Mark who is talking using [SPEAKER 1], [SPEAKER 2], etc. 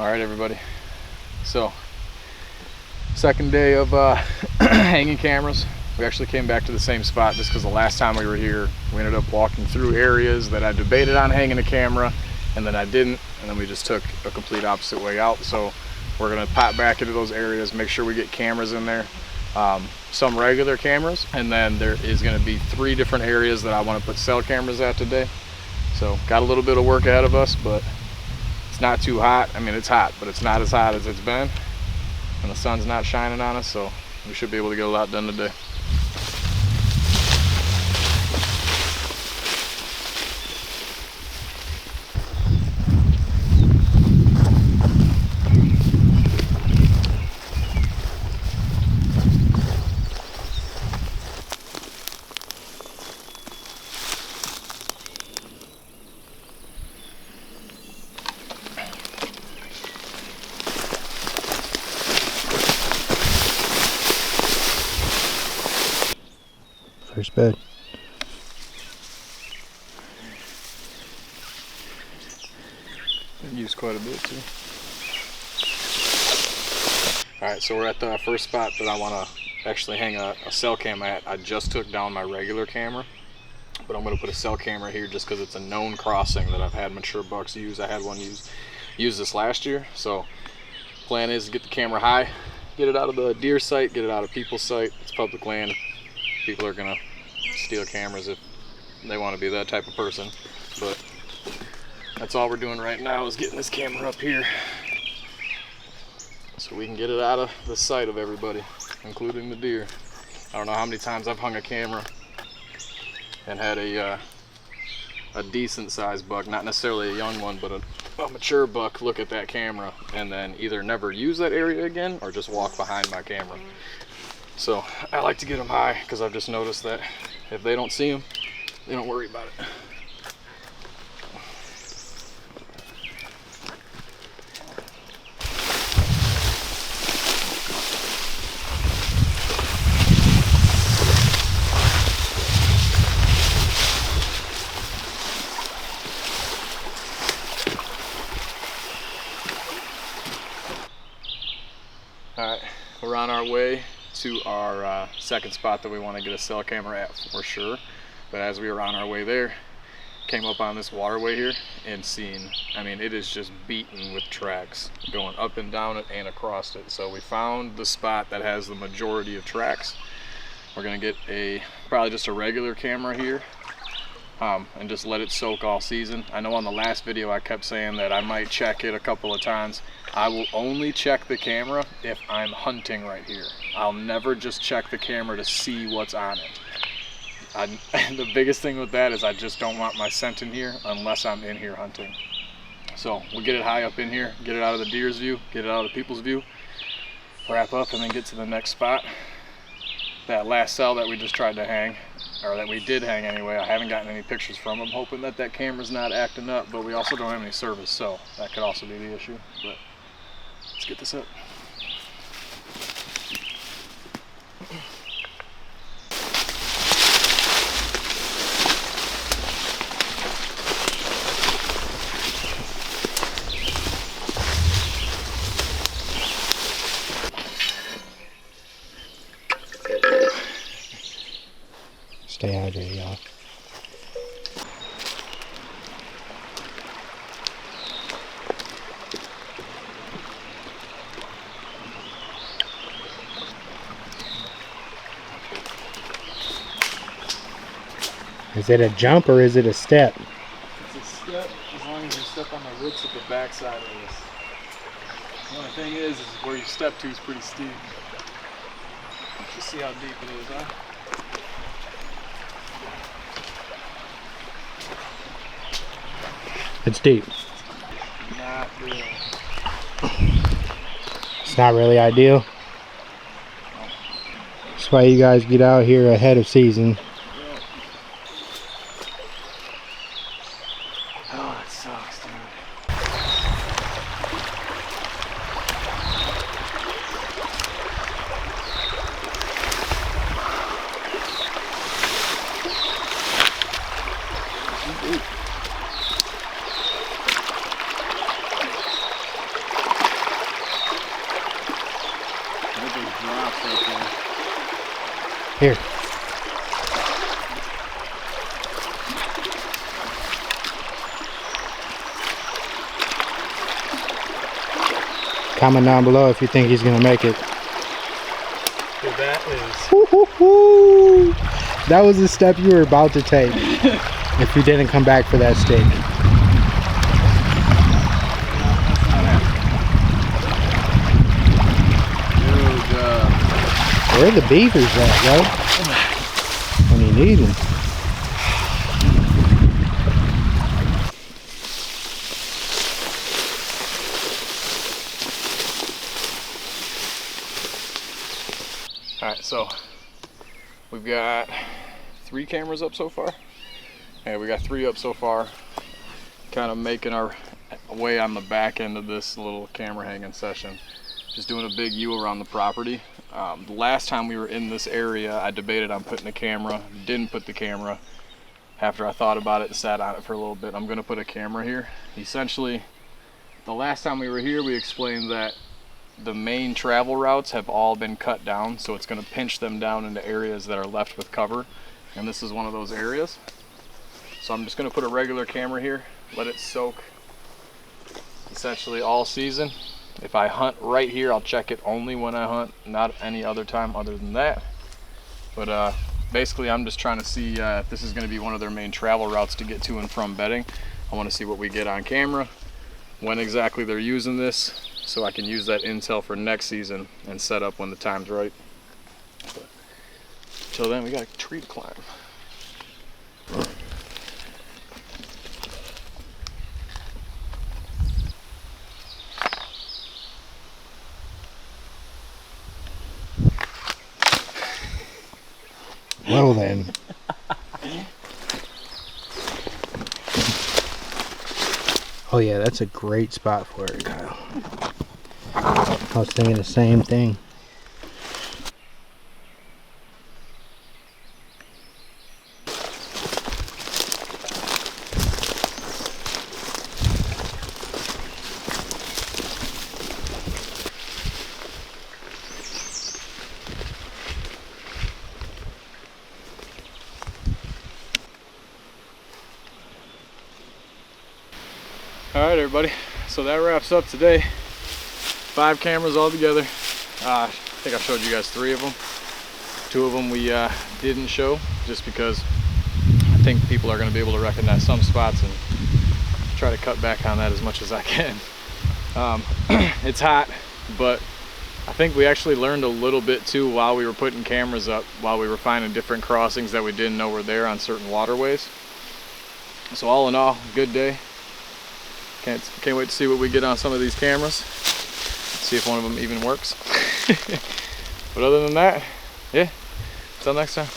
[SPEAKER 1] All right, everybody. So, second day of hanging cameras. We actually came back to the same spot just because the last time we were here, we ended up walking through areas that I debated on hanging a camera, and then I didn't, and then we just took a complete opposite way out. So we're gonna pop back into those areas, make sure we get cameras in there, some regular cameras, and then there is gonna be 3 different areas that I want to put cell cameras at today. So got a little bit of work ahead of us, but it's not too hot. I mean, it's hot, but it's not as hot as it's been, and the sun's not shining on us, so we should be able to get a lot done today.
[SPEAKER 2] First bed.
[SPEAKER 1] Been used quite a bit too. Alright, so we're at the first spot that I want to actually hang a cell cam at. I just took down my regular camera, but I'm going to put a cell camera here just because it's a known crossing that I've had mature bucks use. I had one use this last year, so plan is to get the camera high, get it out of the deer sight, get it out of people's sight. It's public land. People are going to steal cameras if they want to be that type of person, but that's all we're doing right now is getting this camera up here so we can get it out of the sight of everybody, including the deer. I don't know how many times I've hung a camera and had a decent sized buck, not necessarily a young one, but a mature buck, look at that camera and then either never use that area again or just walk behind my camera. So I like to get them high because I've just noticed that if they don't see them, they don't worry about it. All right, we're on our way to our second spot that we want to get a cell camera at for sure. But as we were on our way there, came up on this waterway here and seen, I mean, it is just beaten with tracks going up and down it and across it. So we found the spot that has the majority of tracks. We're gonna get probably just a regular camera here and just let it soak all season. I know on the last video I kept saying that I might check it a couple of times. I will only check the camera if I'm hunting right here. I'll never just check the camera to see what's on it. The biggest thing with that is I just don't want my scent in here unless I'm in here hunting. So we'll get it high up in here, get it out of the deer's view, get it out of the people's view, wrap up, and then get to the next spot. That last cell that we just tried to hang, or that we did hang anyway, I haven't gotten any pictures from them, hoping that that camera's not acting up, but we also don't have any service, so that could also be the issue. But let's get this up.
[SPEAKER 2] Stay hydrated, y'all. Is it a jump or is it a step?
[SPEAKER 1] It's a step, as long as you step on the roots of the backside of this. The only thing is where you step to is pretty steep. Let's see how deep it is, huh?
[SPEAKER 2] It's deep.
[SPEAKER 1] Not really.
[SPEAKER 2] It's not really ideal. That's why you guys get out here ahead of season.
[SPEAKER 1] Oh, it sucks, dude.
[SPEAKER 2] Comment down below if you think he's gonna make it.
[SPEAKER 1] That is.
[SPEAKER 2] Woo-hoo-hoo. That was the step you were about to take if you didn't come back for that steak. Where are the beavers at, yo? When you need them.
[SPEAKER 1] Alright, so we've got 3 cameras up so far. Yeah, we got 3 up so far. Kind of making our way on the back end of this little camera hanging session. Just doing a big U around the property. The last time we were in this area, I debated on putting the camera, didn't put the camera. After I thought about it and sat on it for a little bit, I'm gonna put a camera here. Essentially, the last time we were here, we explained that the main travel routes have all been cut down, so it's gonna pinch them down into areas that are left with cover. And this is one of those areas. So I'm just gonna put a regular camera here, let it soak essentially all season. If I hunt right here, I'll check it only when I hunt, not any other time other than that. But basically I'm just trying to see if this is going to be one of their main travel routes to get to and from bedding. I want to see what we get on camera, when exactly they're using this, so I can use that intel for next season and set up when the time's right. But until then, we got a tree to climb.
[SPEAKER 2] Well then. Oh yeah, that's a great spot for it, Kyle. I was thinking the same thing.
[SPEAKER 1] All right, everybody. So that wraps up today. 5 cameras all together. I think I showed you guys 3 of them. 2 of them we didn't show, just because I think people are going to be able to recognize some spots and try to cut back on that as much as I can. It's hot, but I think we actually learned a little bit too while we were putting cameras up, while we were finding different crossings that we didn't know were there on certain waterways. So all in all, good day. Can't wait to see what we get on some of these cameras. See if one of them even works. But other than that, yeah, until next time.